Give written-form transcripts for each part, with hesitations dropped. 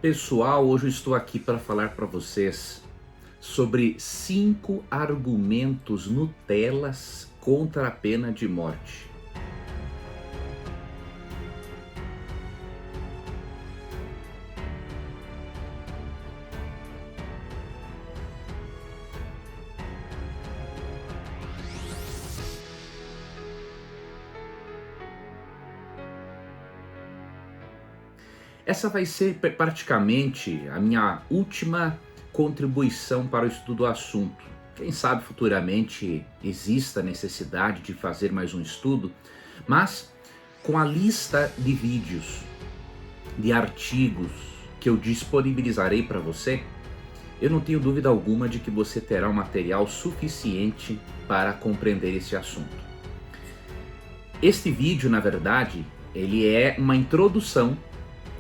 Pessoal, hoje eu estou aqui para falar para vocês sobre 5 argumentos Nutelas contra a pena de morte. Essa vai ser praticamente a minha última contribuição para o estudo do assunto. Quem sabe futuramente exista necessidade de fazer mais um estudo, mas com a lista de vídeos, de artigos que eu disponibilizarei para você, eu não tenho dúvida alguma de que você terá um material suficiente para compreender esse assunto. Este vídeo, na verdade, ele é uma introdução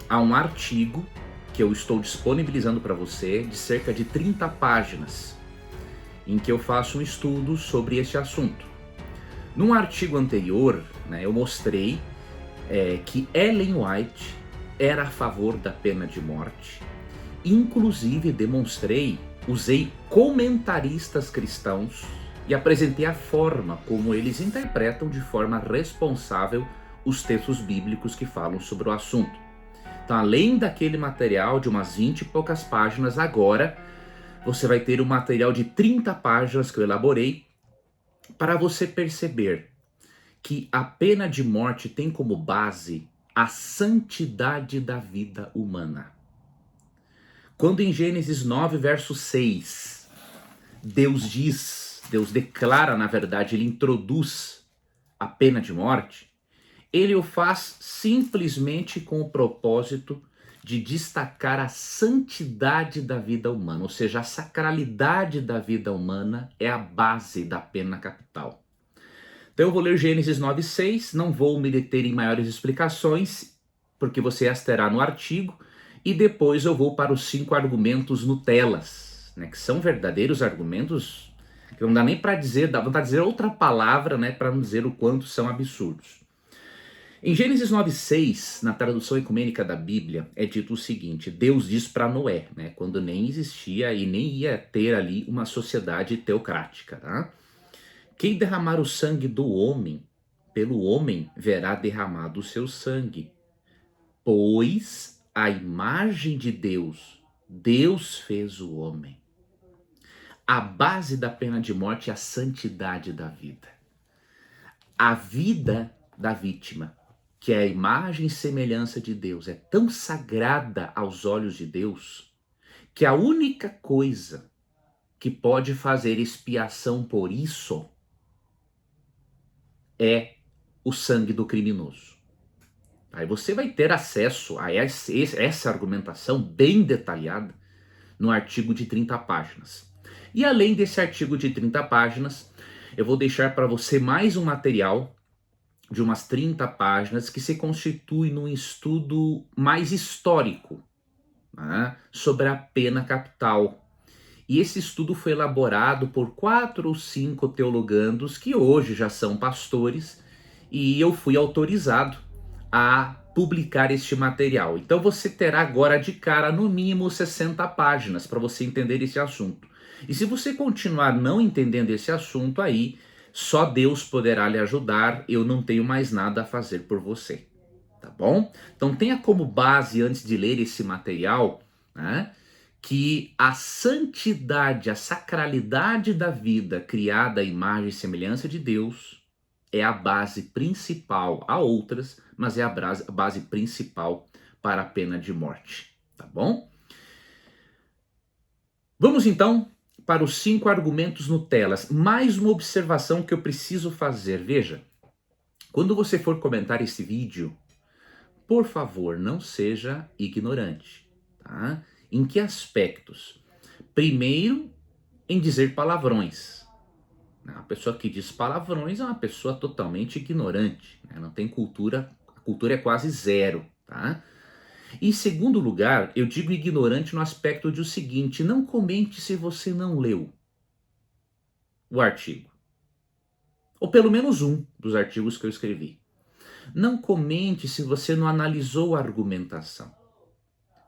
a um artigo que eu estou disponibilizando para você de cerca de 30 páginas, em que eu faço um estudo sobre este assunto. Num artigo anterior, eu mostrei que Ellen White era a favor da pena de morte. Inclusive usei comentaristas cristãos e apresentei a forma como eles interpretam de forma responsável os textos bíblicos que falam sobre o assunto. Então, além daquele material de umas 20 e poucas páginas, agora você vai ter um material de 30 páginas que eu elaborei para você perceber que a pena de morte tem como base a santidade da vida humana. Quando em Gênesis 9, verso 6, Deus declara, na verdade, ele introduz a pena de morte, ele o faz simplesmente com o propósito de destacar a santidade da vida humana, ou seja, a sacralidade da vida humana é a base da pena capital. Então eu vou ler Gênesis 9:6, não vou me deter em maiores explicações, porque você as terá no artigo, e depois eu vou para os 5 argumentos Nutelas, que são verdadeiros argumentos que não dá nem para dizer, dá vontade de dizer outra palavra, para não dizer o quanto são absurdos. Em Gênesis 9:6, na tradução ecumênica da Bíblia, é dito o seguinte: Deus diz para Noé, quando nem existia e nem ia ter ali uma sociedade teocrática, tá? Quem derramar o sangue do homem, pelo homem verá derramado o seu sangue, pois a imagem de Deus fez o homem. A base da pena de morte é a santidade da vida. A vida da vítima, que é a imagem e semelhança de Deus, é tão sagrada aos olhos de Deus, que a única coisa que pode fazer expiação por isso é o sangue do criminoso. Aí você vai ter acesso a essa argumentação bem detalhada no artigo de 30 páginas. E além desse artigo de 30 páginas, eu vou deixar para você mais um material de umas 30 páginas que se constitui num estudo mais histórico, sobre a pena capital. E esse estudo foi elaborado por 4 ou 5 teologandos que hoje já são pastores, e eu fui autorizado a publicar este material. Então você terá agora de cara no mínimo 60 páginas para você entender esse assunto. E se você continuar não entendendo esse assunto aí, só Deus poderá lhe ajudar, eu não tenho mais nada a fazer por você, tá bom? Então tenha como base, antes de ler esse material, que a santidade, a sacralidade da vida criada à imagem e semelhança de Deus é a base principal. Há outras, mas é a base principal para a pena de morte, tá bom? Vamos então para os 5 argumentos Nutelas. Mais uma observação que eu preciso fazer. Veja, quando você for comentar esse vídeo, por favor, não seja ignorante, tá? Em que aspectos? Primeiro, em dizer palavrões. A pessoa que diz palavrões é uma pessoa totalmente ignorante, não tem cultura, a cultura é quase zero, tá? Em segundo lugar, eu digo ignorante no aspecto de o seguinte: não comente se você não leu o artigo, ou pelo menos um dos artigos que eu escrevi. Não comente se você não analisou a argumentação.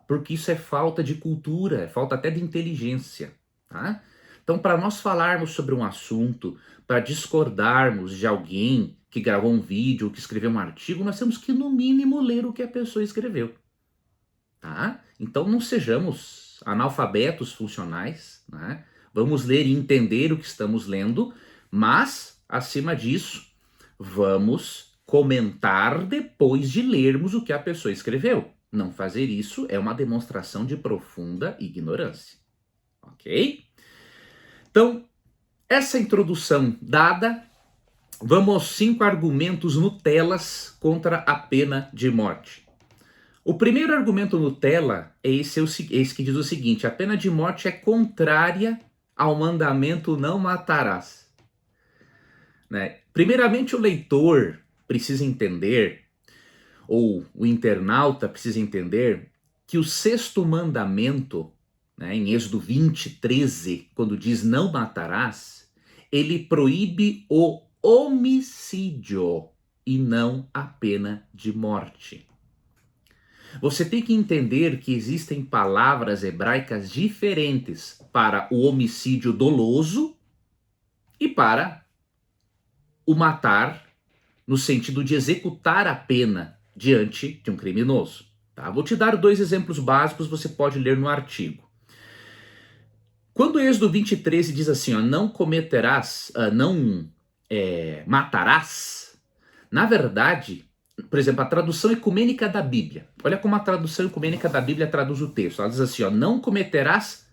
porque isso é falta de cultura, é falta até de inteligência, tá? Então, para nós falarmos sobre um assunto, para discordarmos de alguém que gravou um vídeo, que escreveu um artigo, nós temos que, no mínimo, ler o que a pessoa escreveu, tá? Então, não sejamos analfabetos funcionais, né? Vamos ler e entender o que estamos lendo, mas, acima disso, vamos comentar depois de lermos o que a pessoa escreveu. Não fazer isso é uma demonstração de profunda ignorância, ok? Então, essa introdução dada, vamos aos 5 argumentos Nutellas contra a pena de morte. O primeiro argumento Nutella é esse que diz o seguinte: a pena de morte é contrária ao mandamento não matarás. Né? Primeiramente, o leitor precisa entender, ou o internauta precisa entender, que o sexto mandamento, né, em Êxodo 20:13, quando diz não matarás, ele proíbe o homicídio e não a pena de morte. Você tem que entender que existem palavras hebraicas diferentes para o homicídio doloso e para o matar, no sentido de executar a pena diante de um criminoso. Tá? Vou te dar 2 exemplos básicos, você pode ler no artigo. Quando o Êxodo 20:13 diz assim, ó, não cometerás, não matarás, na verdade, por exemplo, a tradução ecumênica da Bíblia, olha como a tradução ecumênica da Bíblia traduz o texto. Ela diz assim, ó, não cometerás,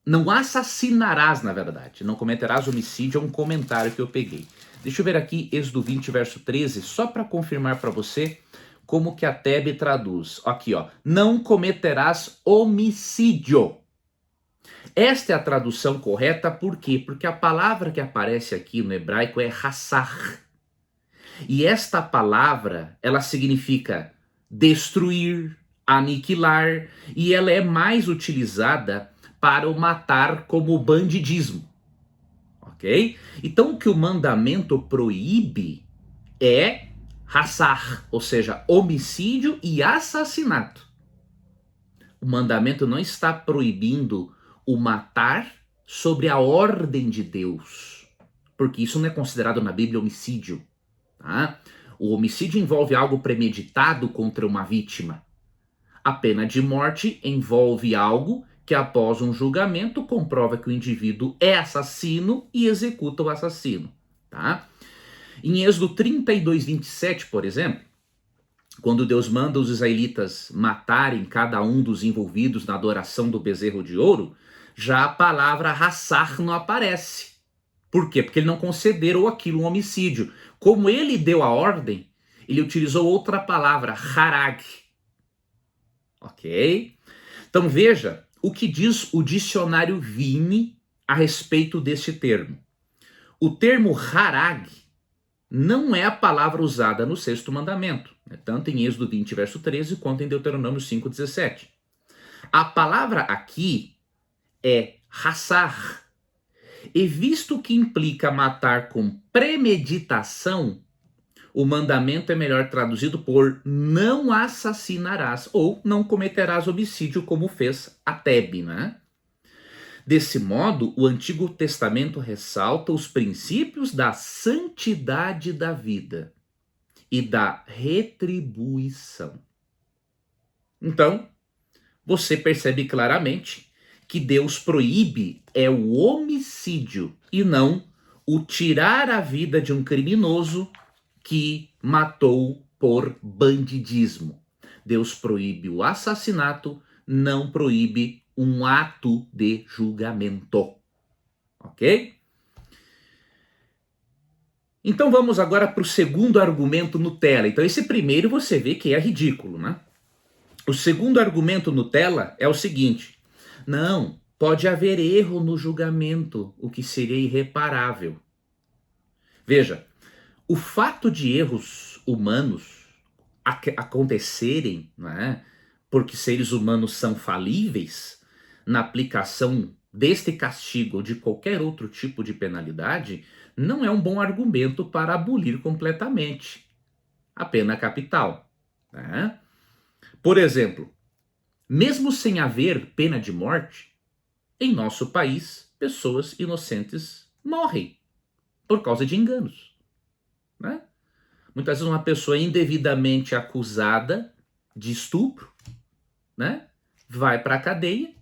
não assassinarás, na verdade, não cometerás homicídio, é um comentário que eu peguei. Deixa eu ver aqui Êxodo 20, verso 13, só para confirmar para você como que a TEB traduz. Aqui, ó, não cometerás homicídio. Esta é a tradução correta, por quê? Porque a palavra que aparece aqui no hebraico é hassar. E esta palavra, ela significa destruir, aniquilar, e ela é mais utilizada para o matar como bandidismo. Ok? Então o que o mandamento proíbe é hassar, ou seja, homicídio e assassinato. O mandamento não está proibindo o matar sobre a ordem de Deus, porque isso não é considerado na Bíblia homicídio. Tá? O homicídio envolve algo premeditado contra uma vítima. A pena de morte envolve algo que, após um julgamento, comprova que o indivíduo é assassino e executa o assassino. Tá? Em Êxodo 32:27, por exemplo, quando Deus manda os israelitas matarem cada um dos envolvidos na adoração do bezerro de ouro, já a palavra hassar não aparece. Por quê? Porque ele não considerou aquilo um homicídio. Como ele deu a ordem, ele utilizou outra palavra, harag. Ok? Então veja o que diz o dicionário Vini a respeito desse termo. O termo harag não é a palavra usada no sexto mandamento, né? Tanto em Êxodo 20, verso 13, quanto em Deuteronômio 5:17. A palavra aqui é hassar. E visto que implica matar com premeditação, o mandamento é melhor traduzido por não assassinarás ou não cometerás homicídio, como fez a Tebe, né? Desse modo, o Antigo Testamento ressalta os princípios da santidade da vida e da retribuição. Então, você percebe claramente que Deus proíbe é o homicídio e não o tirar a vida de um criminoso que matou por bandidismo. Deus proíbe o assassinato, não proíbe um ato de julgamento. Ok? Então vamos agora para o segundo argumento Nutella. Então esse primeiro você vê que é ridículo, né? O segundo argumento Nutella é o seguinte: não, pode haver erro no julgamento, o que seria irreparável. Veja, o fato de erros humanos acontecerem, né, porque seres humanos são falíveis na aplicação deste castigo ou de qualquer outro tipo de penalidade, não é um bom argumento para abolir completamente a pena capital. Né? Por exemplo, mesmo sem haver pena de morte, em nosso país, pessoas inocentes morrem por causa de enganos, né? Muitas vezes uma pessoa indevidamente acusada de estupro, né, vai para a cadeia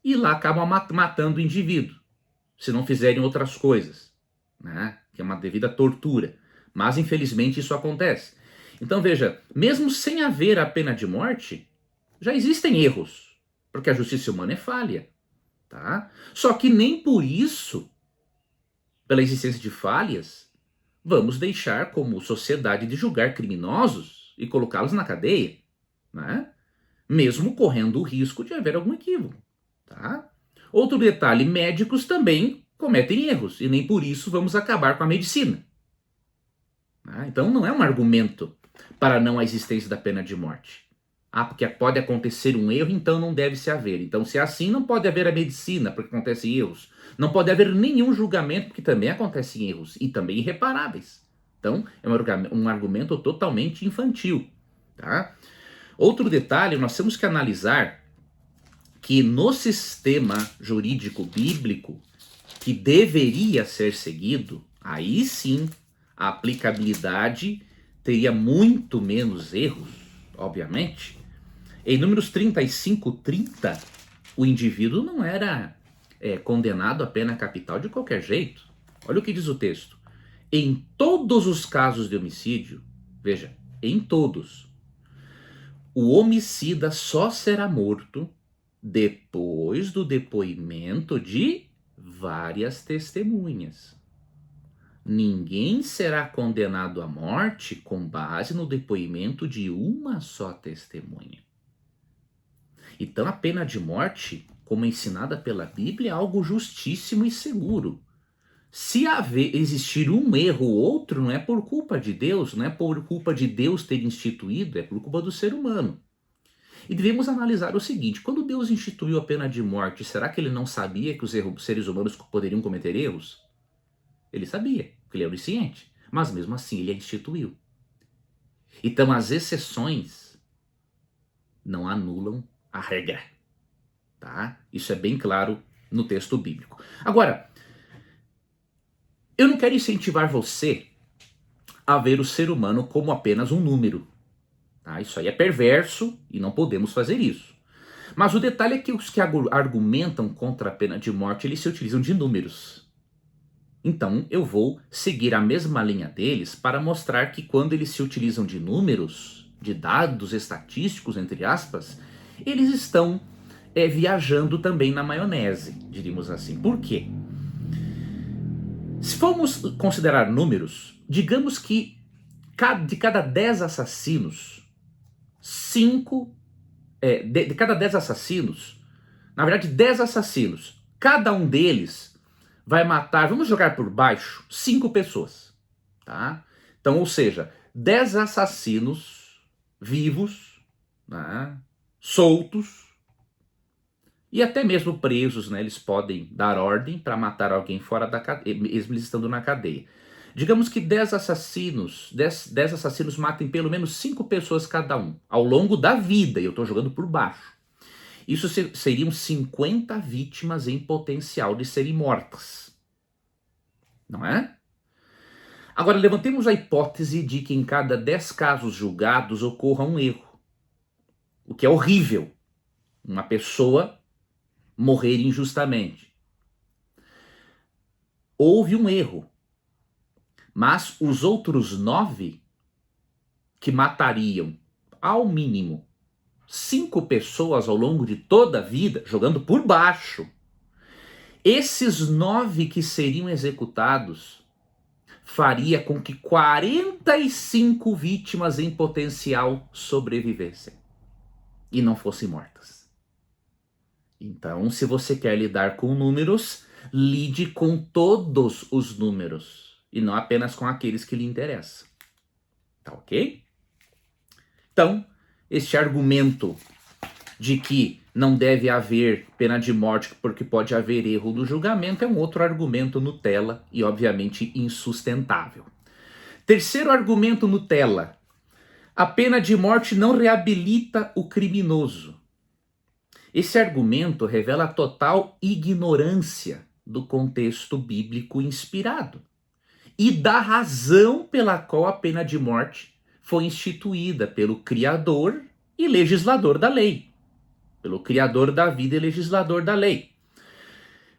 e lá acabam matando o indivíduo, se não fizerem outras coisas, né, que é uma devida tortura. Mas infelizmente isso acontece. Então veja, mesmo sem haver a pena de morte, já existem erros, porque a justiça humana é falha, tá? Só que nem por isso, pela existência de falhas, vamos deixar como sociedade de julgar criminosos e colocá-los na cadeia, né? Mesmo correndo o risco de haver algum equívoco, tá? Outro detalhe, médicos também cometem erros e nem por isso vamos acabar com a medicina. Tá? Então não é um argumento para não a existência da pena de morte. Ah, porque pode acontecer um erro, então não deve se haver. Então, se é assim, não pode haver a medicina, porque acontecem erros. Não pode haver nenhum julgamento, porque também acontecem erros, e também irreparáveis. Então, é um argumento totalmente infantil. Tá? Outro detalhe, nós temos que analisar que no sistema jurídico bíblico, que deveria ser seguido, aí sim a aplicabilidade teria muito menos erros, obviamente. Em Números 35:30, o indivíduo não era condenado à pena capital de qualquer jeito. Olha o que diz o texto. Em todos os casos de homicídio, veja, em todos, o homicida só será morto depois do depoimento de várias testemunhas. Ninguém será condenado à morte com base no depoimento de uma só testemunha. Então a pena de morte, como ensinada pela Bíblia, é algo justíssimo e seguro. Se existir um erro ou outro, não é por culpa de Deus, não é por culpa de Deus ter instituído, é por culpa do ser humano. E devemos analisar o seguinte, quando Deus instituiu a pena de morte, será que ele não sabia que os seres humanos poderiam cometer erros? Ele sabia, porque ele é onisciente, mas mesmo assim ele a instituiu. Então as exceções não anulam a regra, tá? Isso é bem claro no texto bíblico. Agora, eu não quero incentivar você a ver o ser humano como apenas um número, tá? Isso aí é perverso e não podemos fazer isso. Mas o detalhe é que os que argumentam contra a pena de morte, eles se utilizam de números. Então eu vou seguir a mesma linha deles para mostrar que quando eles se utilizam de números, de dados estatísticos, entre aspas, eles estão viajando também na maionese, diríamos assim. Por quê? Se formos considerar números, digamos que de cada 10 assassinos, 5, de cada 10 assassinos, na verdade 10 assassinos, cada um deles vai matar, vamos jogar por baixo, 5 pessoas, tá? Então, ou seja, 10 assassinos vivos, né, soltos, e até mesmo presos, né? Eles podem dar ordem para matar alguém fora da cadeia, mesmo eles estando na cadeia. Digamos que 10 assassinos matem pelo menos 5 pessoas cada um, ao longo da vida, e eu estou jogando por baixo. Isso seriam 50 vítimas em potencial de serem mortas. Não é? Agora, levantemos a hipótese de que em cada 10 casos julgados ocorra um erro. O que é horrível. Uma pessoa morrer injustamente. Houve um erro, mas os outros 9 que matariam, ao mínimo, 5 pessoas ao longo de toda a vida, jogando por baixo, esses 9 que seriam executados faria com que 45 vítimas em potencial sobrevivessem e não fossem mortas. Então, se você quer lidar com números, lide com todos os números e não apenas com aqueles que lhe interessam. Tá ok? Então, este argumento de que não deve haver pena de morte porque pode haver erro no julgamento é um outro argumento Nutella e obviamente insustentável. Terceiro argumento Nutella: a pena de morte não reabilita o criminoso. Esse argumento revela a total ignorância do contexto bíblico inspirado e da razão pela qual a pena de morte foi instituída pelo Criador e legislador da lei. Pelo Criador da vida e legislador da lei.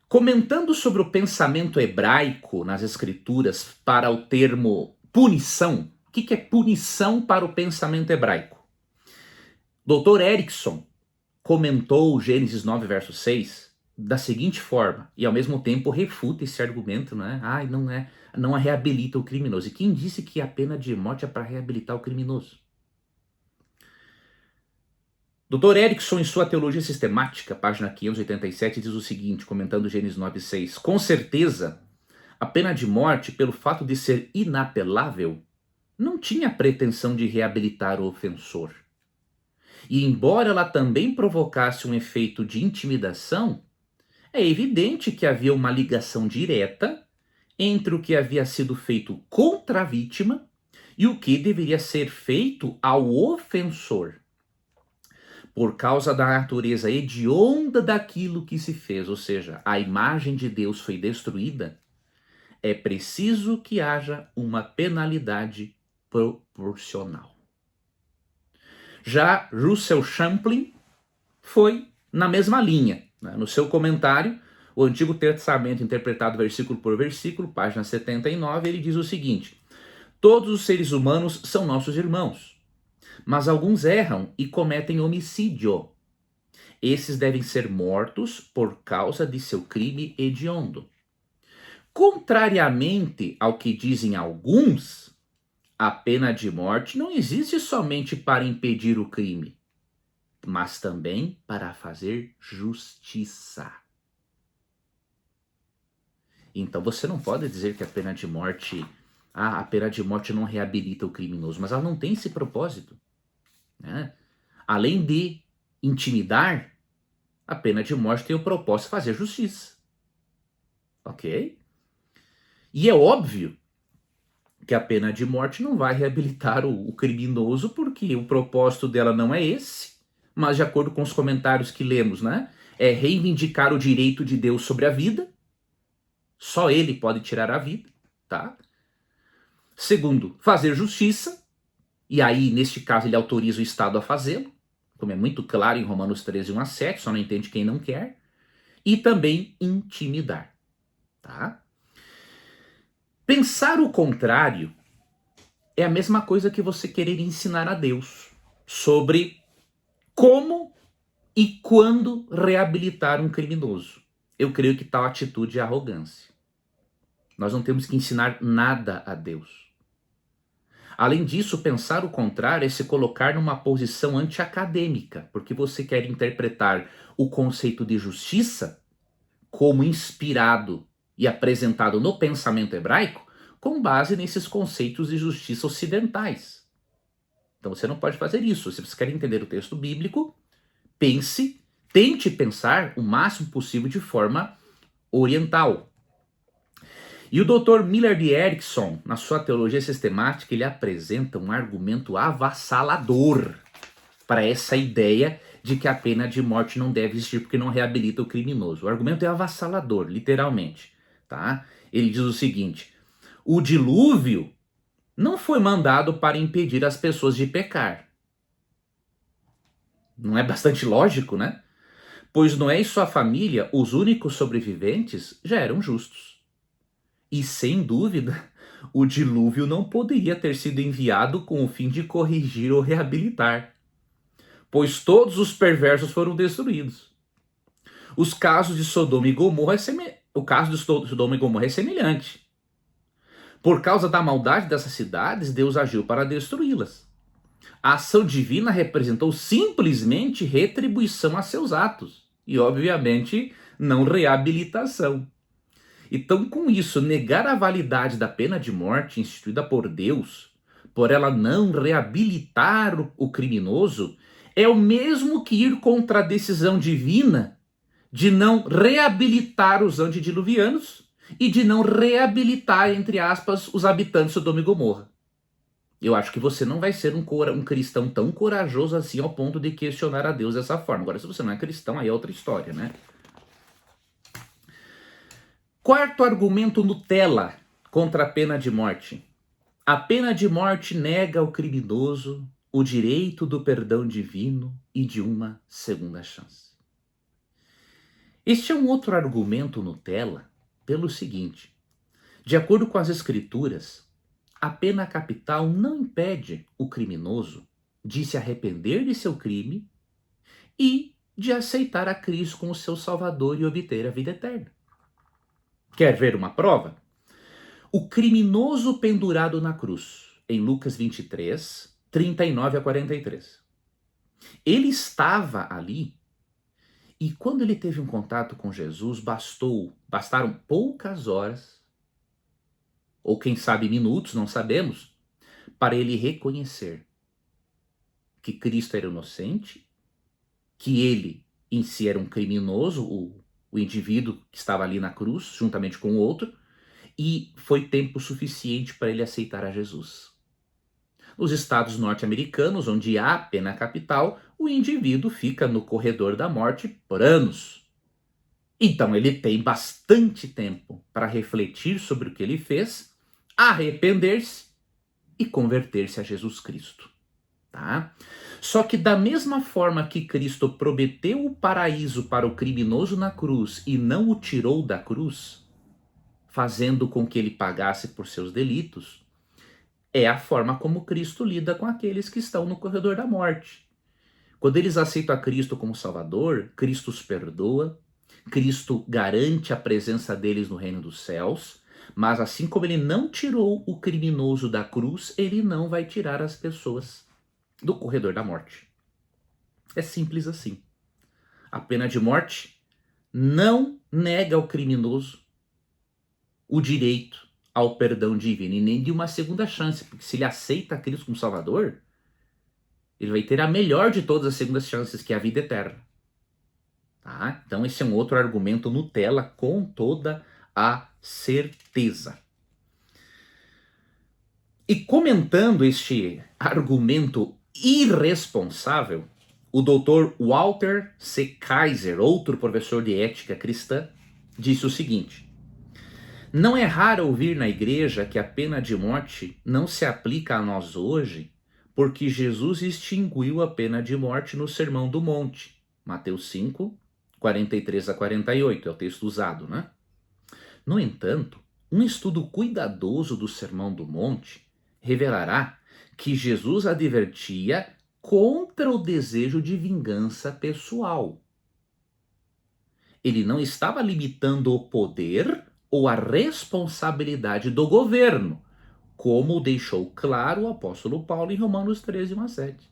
Comentando sobre o pensamento hebraico nas Escrituras para o termo punição, o que é punição para o pensamento hebraico? Dr. Erickson comentou Gênesis 9, verso 6, da seguinte forma, e ao mesmo tempo refuta esse argumento, né? Não reabilita o criminoso. E quem disse que a pena de morte é para reabilitar o criminoso? Dr. Erickson, em sua Teologia Sistemática, página 587, diz o seguinte, comentando Gênesis 9,6: com certeza, a pena de morte, pelo fato de ser inapelável, não tinha pretensão de reabilitar o ofensor. E embora ela também provocasse um efeito de intimidação, é evidente que havia uma ligação direta entre o que havia sido feito contra a vítima e o que deveria ser feito ao ofensor. Por causa da natureza hedionda daquilo que se fez, ou seja, a imagem de Deus foi destruída, é preciso que haja uma penalidade proporcional. Já Russell Champlin foi na mesma linha. Né? No seu comentário, o Antigo Testamento interpretado versículo por versículo, página 79, ele diz o seguinte: todos os seres humanos são nossos irmãos, mas alguns erram e cometem homicídio. Esses devem ser mortos por causa de seu crime hediondo. Contrariamente ao que dizem alguns, a pena de morte não existe somente para impedir o crime, mas também para fazer justiça. Então você não pode dizer que a pena de morte não reabilita o criminoso, mas ela não tem esse propósito. Né? Além de intimidar, a pena de morte tem o propósito de fazer justiça. Ok? E é óbvio que a pena de morte não vai reabilitar o criminoso, porque o propósito dela não é esse, mas de acordo com os comentários que lemos, né, é reivindicar o direito de Deus sobre a vida. Só ele pode tirar a vida, tá? Segundo, fazer justiça, e aí, neste caso, ele autoriza o Estado a fazê-lo, como é muito claro em Romanos 13, 1 a 7, só não entende quem não quer. E também intimidar, tá? Pensar o contrário é a mesma coisa que você querer ensinar a Deus sobre como e quando reabilitar um criminoso. Eu creio que tal atitude é arrogância. Nós não temos que ensinar nada a Deus. Além disso, pensar o contrário é se colocar numa posição anti-acadêmica, porque você quer interpretar o conceito de justiça como inspirado e apresentado no pensamento hebraico com base nesses conceitos de justiça ocidentais. Então você não pode fazer isso. Se você quer entender o texto bíblico, tente pensar o máximo possível de forma oriental. E o Dr. Millard Erickson, na sua Teologia Sistemática, ele apresenta um argumento avassalador para essa ideia de que a pena de morte não deve existir porque não reabilita o criminoso. O argumento é avassalador, literalmente. Tá? Ele diz o seguinte: o dilúvio não foi mandado para impedir as pessoas de pecar. Não é bastante lógico, né? Pois Noé e sua família, os únicos sobreviventes, já eram justos. E, sem dúvida, o dilúvio não poderia ter sido enviado com o fim de corrigir ou reabilitar, pois todos os perversos foram destruídos. O caso de Sodoma e Gomorra é semelhante. Por causa da maldade dessas cidades, Deus agiu para destruí-las. A ação divina representou simplesmente retribuição a seus atos e, obviamente, não reabilitação. Então, com isso, negar a validade da pena de morte instituída por Deus, por ela não reabilitar o criminoso, é o mesmo que ir contra a decisão divina de não reabilitar os antediluvianos e de não reabilitar, entre aspas, os habitantes de Sodoma e Gomorra. Eu acho que você não vai ser um cristão tão corajoso assim ao ponto de questionar a Deus dessa forma. Agora, se você não é cristão, aí é outra história, né? Quarto argumento Nutella contra a pena de morte. A pena de morte nega ao criminoso o direito do perdão divino e de uma segunda chance. Este é um outro argumento Nutella pelo seguinte: de acordo com as escrituras, a pena capital não impede o criminoso de se arrepender de seu crime e de aceitar a Cristo como seu Salvador e obter a vida eterna. Quer ver uma prova? O criminoso pendurado na cruz, em Lucas 23, 39 a 43. Ele estava ali e quando ele teve um contato com Jesus, bastaram poucas horas, ou quem sabe minutos, não sabemos, para ele reconhecer que Cristo era inocente, que ele em si era um criminoso, o indivíduo que estava ali na cruz, juntamente com o outro, e foi tempo suficiente para ele aceitar a Jesus. Nos estados norte-americanos, onde há pena capital, o indivíduo fica no corredor da morte por anos. Então ele tem bastante tempo para refletir sobre o que ele fez, arrepender-se e converter-se a Jesus Cristo. Tá? Só que da mesma forma que Cristo prometeu o paraíso para o criminoso na cruz e não o tirou da cruz, fazendo com que ele pagasse por seus delitos, é a forma como Cristo lida com aqueles que estão no corredor da morte. Quando eles aceitam a Cristo como Salvador, Cristo os perdoa, Cristo garante a presença deles no reino dos céus, mas assim como ele não tirou o criminoso da cruz, ele não vai tirar as pessoas do corredor da morte. É simples assim. A pena de morte não nega ao criminoso o direito ao perdão divino e nem de uma segunda chance, porque se ele aceita Cristo como Salvador, ele vai ter a melhor de todas as segundas chances, que é a vida eterna. Tá? Então esse é um outro argumento Nutella com toda a certeza. E comentando este argumento irresponsável, o Dr. Walter C. Kaiser, outro professor de ética cristã, disse o seguinte: não é raro ouvir na igreja que a pena de morte não se aplica a nós hoje, porque Jesus extinguiu a pena de morte no Sermão do Monte. Mateus 5, 43 a 48 é o texto usado, né? No entanto, um estudo cuidadoso do Sermão do Monte revelará que Jesus advertia contra o desejo de vingança pessoal. Ele não estava limitando o poder ou a responsabilidade do governo, como deixou claro o apóstolo Paulo em Romanos 13, 1 a 7.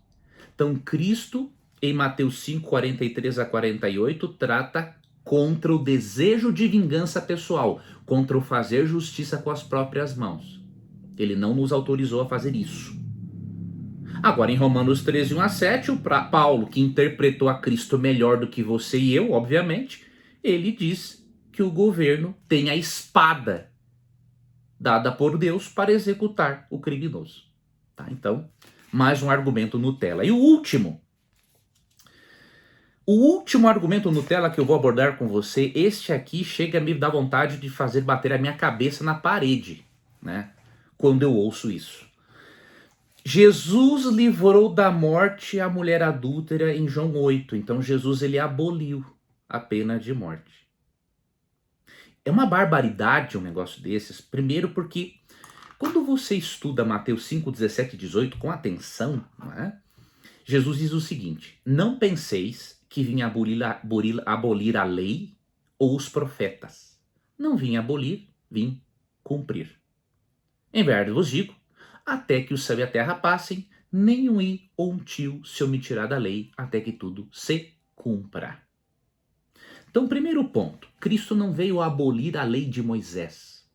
Então, Cristo, em Mateus 5, 43 a 48, trata contra o desejo de vingança pessoal, contra o fazer justiça com as próprias mãos. Ele não nos autorizou a fazer isso. Agora, em Romanos 13, 1 a 7, o Paulo, que interpretou a Cristo melhor do que você e eu, obviamente, ele diz que o governo tem a espada dada por Deus para executar o criminoso. Tá? Então, mais um argumento Nutella. E o último argumento Nutella que eu vou abordar com você, este aqui chega a me dar vontade de fazer bater a minha cabeça na parede, né? Quando eu ouço isso. Jesus livrou da morte a mulher adúltera em João 8. Então Jesus ele aboliu a pena de morte. É uma barbaridade um negócio desses. Primeiro porque quando você estuda Mateus 5, 17 e 18 com atenção, não é? Jesus diz o seguinte: não penseis que vim abolir a lei ou os profetas. Não vim abolir, vim cumprir. Em verdade vos digo, até que o céu e a terra passem, nenhum i ou um tio se omitirá da lei, até que tudo se cumpra. Então, primeiro ponto, Cristo não veio abolir a lei de Moisés.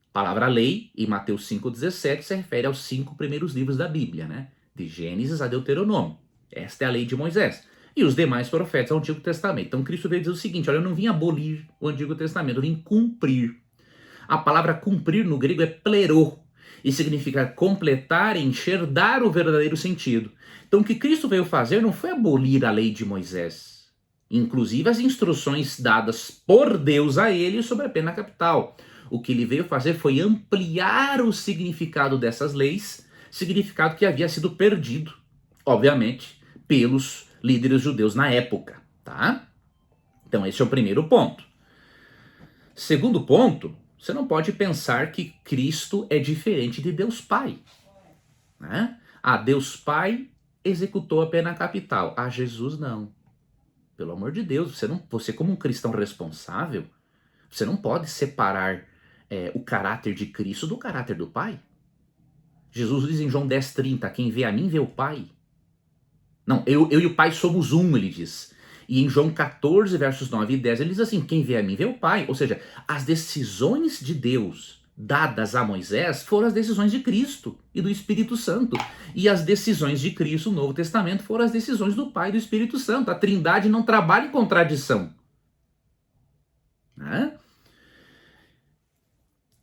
A palavra lei, em Mateus 5,17, se refere aos 5 primeiros livros da Bíblia, né? De Gênesis a Deuteronômio. Esta é a lei de Moisés. E os demais profetas do Antigo Testamento. Então, Cristo veio dizer o seguinte: olha, eu não vim abolir o Antigo Testamento, eu vim cumprir. A palavra cumprir no grego é plero. e significa completar, encher, dar o verdadeiro sentido. Então o que Cristo veio fazer não foi abolir a lei de Moisés, inclusive as instruções dadas por Deus a ele sobre a pena capital. O que ele veio fazer foi ampliar o significado dessas leis, significado que havia sido perdido, obviamente, pelos líderes judeus na época, tá? Então esse é o primeiro ponto. Segundo ponto, você não pode pensar que Cristo é diferente de Deus Pai, né? Deus Pai executou a pena capital. Jesus não. Pelo amor de Deus, você como um cristão responsável, você não pode separar o caráter de Cristo do caráter do Pai. Jesus diz em João 10,30, quem vê a mim vê o Pai. Não, eu e o Pai somos um, ele diz. E em João 14, versos 9 e 10, ele diz assim, quem vê a mim vê o Pai. Ou seja, as decisões de Deus dadas a Moisés foram as decisões de Cristo e do Espírito Santo. E as decisões de Cristo no Novo Testamento foram as decisões do Pai e do Espírito Santo. A Trindade não trabalha em contradição. Né?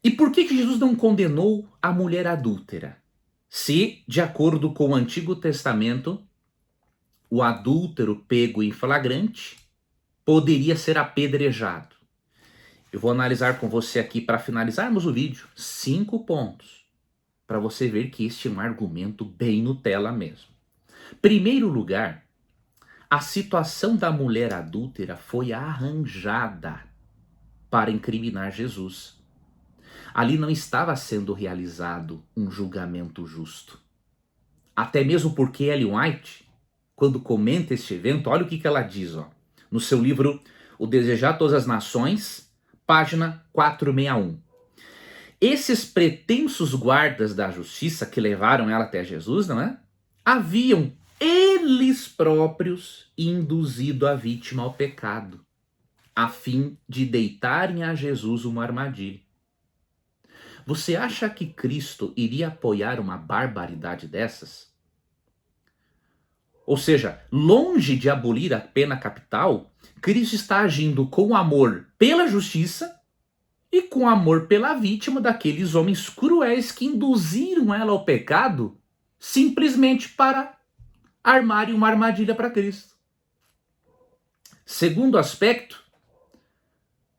E por que Jesus não condenou a mulher adúltera? Se, de acordo com o Antigo Testamento, o adúltero pego em flagrante poderia ser apedrejado. Eu vou analisar com você aqui, para finalizarmos o vídeo, 5 pontos, para você ver que este é um argumento bem Nutella mesmo. Primeiro lugar, a situação da mulher adúltera foi arranjada para incriminar Jesus. Ali não estava sendo realizado um julgamento justo. Até mesmo porque Ellen White, quando comenta este evento, olha o que ela diz, ó, no seu livro O Desejar Todas as Nações, página 461. Esses pretensos guardas da justiça que levaram ela até Jesus, não é? Haviam eles próprios induzido a vítima ao pecado, a fim de deitarem a Jesus uma armadilha. Você acha que Cristo iria apoiar uma barbaridade dessas? Ou seja, longe de abolir a pena capital, Cristo está agindo com amor pela justiça e com amor pela vítima daqueles homens cruéis que induziram ela ao pecado simplesmente para armarem uma armadilha para Cristo. Segundo aspecto,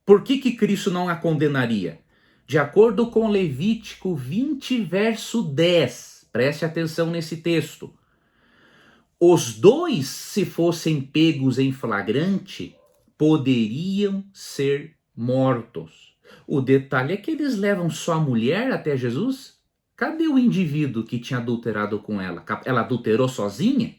por que Cristo não a condenaria? De acordo com Levítico 20, verso 10, preste atenção nesse texto. Os dois, se fossem pegos em flagrante, poderiam ser mortos. O detalhe é que eles levam só a mulher até Jesus. Cadê o indivíduo que tinha adulterado com ela? Ela adulterou sozinha?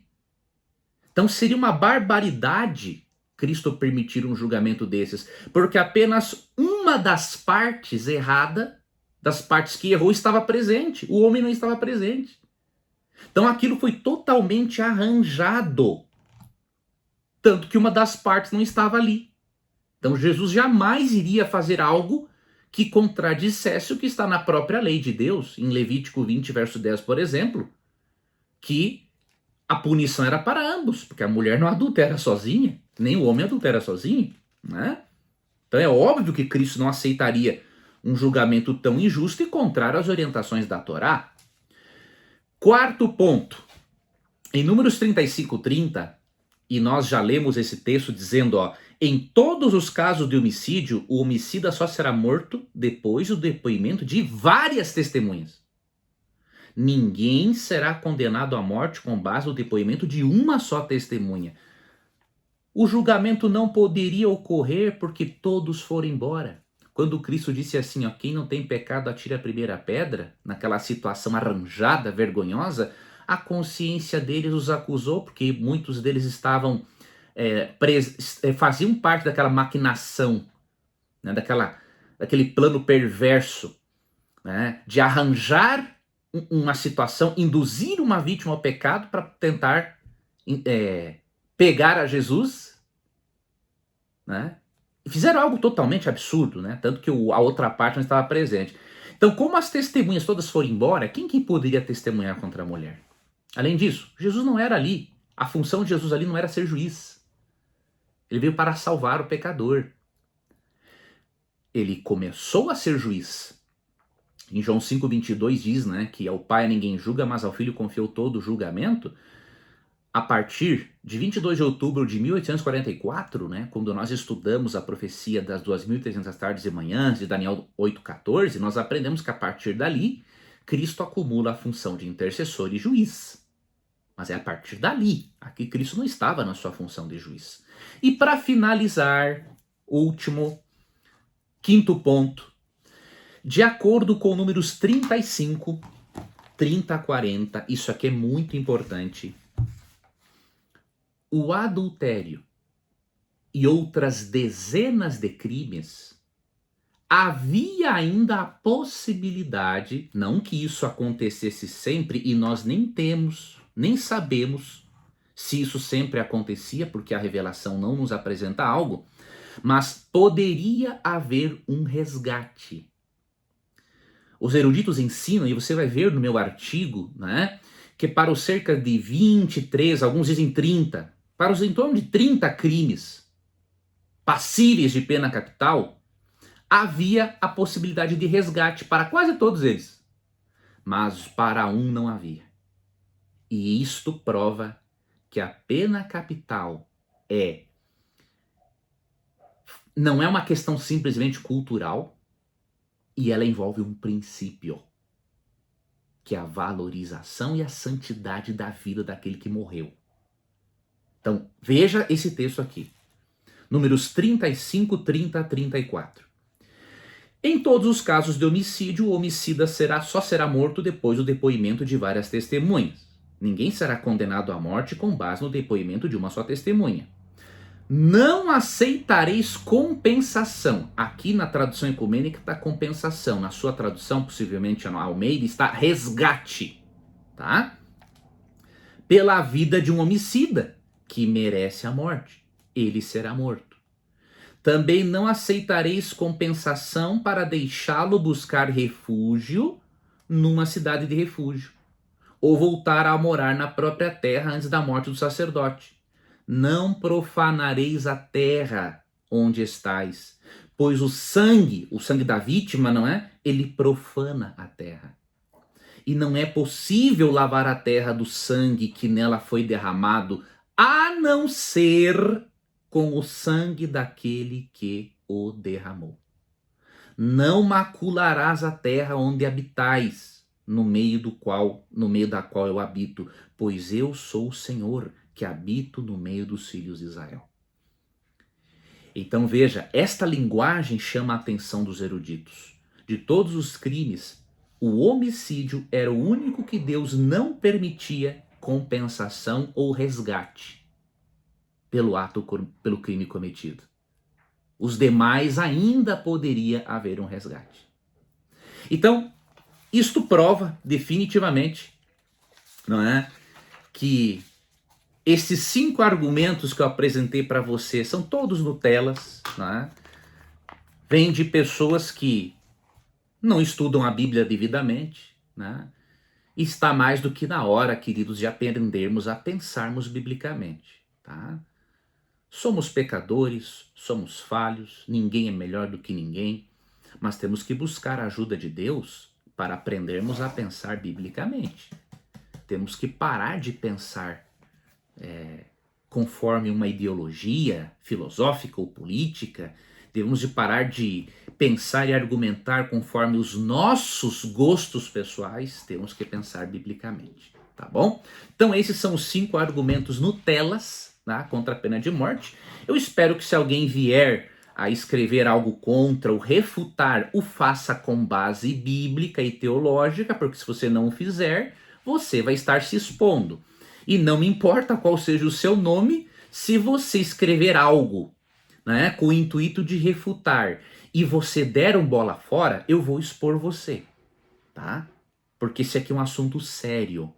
Então seria uma barbaridade Cristo permitir um julgamento desses, porque apenas uma das partes errada, das partes que errou, estava presente. O homem não estava presente. Então aquilo foi totalmente arranjado, tanto que uma das partes não estava ali. Então Jesus jamais iria fazer algo que contradissesse o que está na própria lei de Deus, em Levítico 20, verso 10, por exemplo, que a punição era para ambos, porque a mulher não adultera sozinha, nem o homem adultera sozinho, né? Então é óbvio que Cristo não aceitaria um julgamento tão injusto e contrário às orientações da Torá. Quarto ponto, em Números 35:30, e nós já lemos esse texto dizendo, ó, em todos os casos de homicídio, o homicida só será morto depois do depoimento de várias testemunhas. Ninguém será condenado à morte com base no depoimento de uma só testemunha. O julgamento não poderia ocorrer porque todos foram embora. Quando Cristo disse assim, ó, quem não tem pecado atire a primeira pedra, naquela situação arranjada, vergonhosa, a consciência deles os acusou, porque muitos deles estavam faziam parte daquela maquinação, né, daquele plano perverso, né, de arranjar uma situação, induzir uma vítima ao pecado para tentar pegar a Jesus, né? E fizeram algo totalmente absurdo, né? Tanto que a outra parte não estava presente. Então, como as testemunhas todas foram embora, quem que poderia testemunhar contra a mulher? Além disso, Jesus não era ali. A função de Jesus ali não era ser juiz. Ele veio para salvar o pecador. Ele começou a ser juiz. em João 5,22 diz, né, que ao Pai ninguém julga, mas ao Filho confiou todo o julgamento. A partir de 22 de outubro de 1844, né, quando nós estudamos a profecia das 2.300 tardes e manhãs de Daniel 8,14, nós aprendemos que a partir dali, Cristo acumula a função de intercessor e juiz. Mas é a partir dali. Aqui Cristo não estava na sua função de juiz. E para finalizar, último, quinto ponto. De acordo com números 35, 30 a 40, isso aqui é muito importante. O adultério e outras dezenas de crimes, havia ainda a possibilidade, não que isso acontecesse sempre, e nós nem temos, nem sabemos se isso sempre acontecia, porque a revelação não nos apresenta algo, mas poderia haver um resgate. Os eruditos ensinam, e você vai ver no meu artigo, né, que para os cerca de 23, alguns dizem 30, para os em torno de 30 crimes passíveis de pena capital, havia a possibilidade de resgate para quase todos eles. Mas para um não havia. E isto prova que a pena capital não é uma questão simplesmente cultural, e ela envolve um princípio, que é a valorização e a santidade da vida daquele que morreu. Então, veja esse texto aqui. Números 35, 30 a 34. Em todos os casos de homicídio, o homicida só será morto depois do depoimento de várias testemunhas. Ninguém será condenado à morte com base no depoimento de uma só testemunha. Não aceitareis compensação. Aqui na tradução ecumênica está compensação. Na sua tradução, possivelmente a Almeida, está resgate. Tá? Pela vida de um homicida que merece a morte. Ele será morto. Também não aceitareis compensação para deixá-lo buscar refúgio numa cidade de refúgio, ou voltar a morar na própria terra antes da morte do sacerdote. Não profanareis a terra onde estais, pois o sangue da vítima, não é? Ele profana a terra. E não é possível lavar a terra do sangue que nela foi derramado, a não ser com o sangue daquele que o derramou. Não macularás a terra onde habitais, no meio da qual eu habito, pois eu sou o Senhor, que habito no meio dos filhos de Israel. Então veja, esta linguagem chama a atenção dos eruditos. De todos os crimes, o homicídio era o único que Deus não permitia compensação ou resgate pelo crime cometido. Os demais ainda poderia haver um resgate. Então, isto prova definitivamente, não é, que esses 5 argumentos que eu apresentei para você são todos Nutelas, não é? Vêm de pessoas que não estudam a Bíblia devidamente, né? Está mais do que na hora, queridos, de aprendermos a pensarmos biblicamente, tá? Somos pecadores, somos falhos, ninguém é melhor do que ninguém, mas temos que buscar a ajuda de Deus para aprendermos a pensar biblicamente. Temos que parar de pensar conforme uma ideologia filosófica ou política. Devemos de parar de pensar e argumentar conforme os nossos gostos pessoais. Temos que pensar biblicamente, tá bom? Então esses são os 5 argumentos Nutelas, tá, contra a pena de morte. Eu espero que se alguém vier a escrever algo contra ou refutar, o faça com base bíblica e teológica, porque se você não o fizer, você vai estar se expondo. E não me importa qual seja o seu nome, se você escrever algo, né, com o intuito de refutar e você der um bola fora, eu vou expor você, tá? Porque esse aqui é um assunto sério.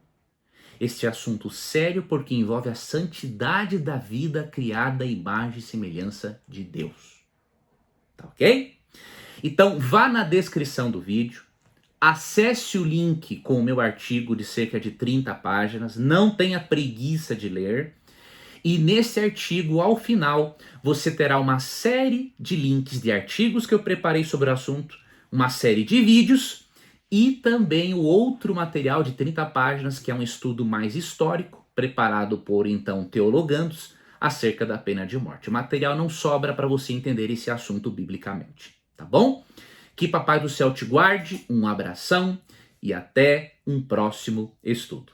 Este assunto sério porque envolve a santidade da vida criada à imagem e semelhança de Deus. Tá ok? Então vá na descrição do vídeo, acesse o link com o meu artigo de cerca de 30 páginas, não tenha preguiça de ler, e nesse artigo, ao final, você terá uma série de links de artigos que eu preparei sobre o assunto, uma série de vídeos e também o outro material de 30 páginas, que é um estudo mais histórico, preparado por, então, teologandos, acerca da pena de morte. O material não sobra para você entender esse assunto biblicamente, tá bom? Que Papai do Céu te guarde, um abração e até um próximo estudo.